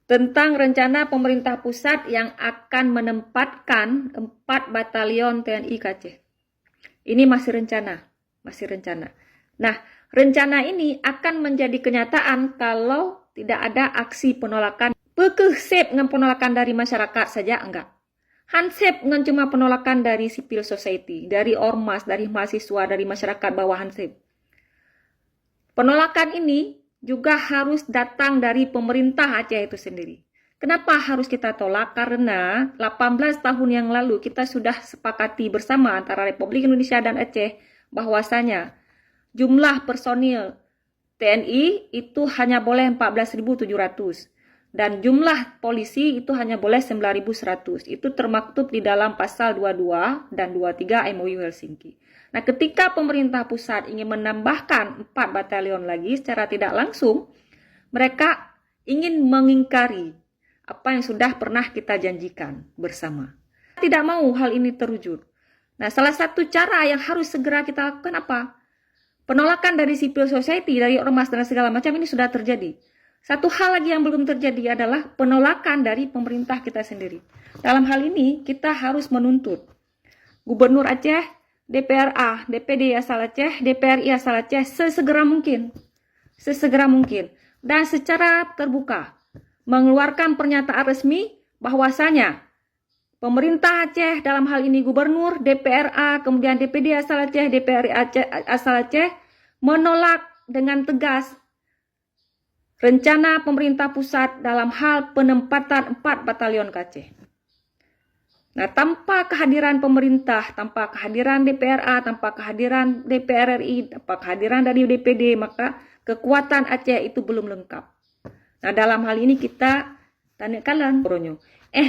tentang rencana pemerintah pusat yang akan menempatkan 4 batalion TNI Aceh. Ini masih rencana. Nah, rencana ini akan menjadi kenyataan kalau tidak ada aksi penolakan. Pekesep dengan penolakan dari masyarakat saja enggak. Hansep dengan cuma penolakan dari civil society, dari ormas, dari mahasiswa, dari masyarakat bawah Hansep. Penolakan ini juga harus datang dari pemerintah Aceh itu sendiri. Kenapa harus kita tolak? Karena 18 tahun yang lalu kita sudah sepakati bersama antara Republik Indonesia dan Aceh bahwasanya jumlah personil TNI itu hanya boleh 14.700 dan jumlah polisi itu hanya boleh 9.100. Itu termaktub di dalam pasal 22 dan 23 MOU Helsinki. Nah, ketika pemerintah pusat ingin menambahkan 4 batalion lagi secara tidak langsung, mereka ingin mengingkari apa yang sudah pernah kita janjikan bersama. Tidak mau hal ini terwujud. Nah, salah satu cara yang harus segera kita lakukan apa? Penolakan dari civil society, dari ormas dan segala macam ini sudah terjadi. Satu hal lagi yang belum terjadi adalah penolakan dari pemerintah kita sendiri. Dalam hal ini, kita harus menuntut Gubernur Aceh, DPRA, DPD asal Aceh, DPRI asal Aceh sesegera mungkin, dan secara terbuka mengeluarkan pernyataan resmi bahwasanya pemerintah Aceh dalam hal ini Gubernur, DPRA, kemudian DPD asal Aceh, DPRI asal Aceh menolak dengan tegas rencana pemerintah pusat dalam hal penempatan 4 batalion ke Aceh. Nah, tanpa kehadiran pemerintah, tanpa kehadiran DPRA, tanpa kehadiran DPR RI, tanpa kehadiran dari DPD, maka kekuatan Aceh itu belum lengkap. Nah, dalam hal ini kita tanyakan Bronyo.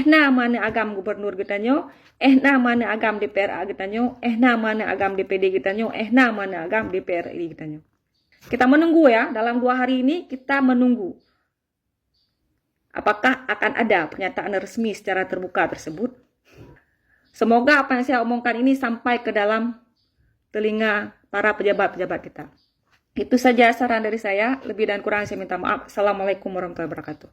Na mana agam gubernur gitanyo, na mana agam DPRA gitanyo, na mana agam DPD gitanyo, na mana agam DPR RI gitanyo. Kita menunggu ya, dalam 2 hari ini kita menunggu. Apakah akan ada pernyataan resmi secara terbuka tersebut? Semoga apa yang saya omongkan ini sampai ke dalam telinga para pejabat-pejabat kita. Itu saja saran dari saya, lebih dan kurang saya minta maaf. Assalamualaikum warahmatullahi wabarakatuh.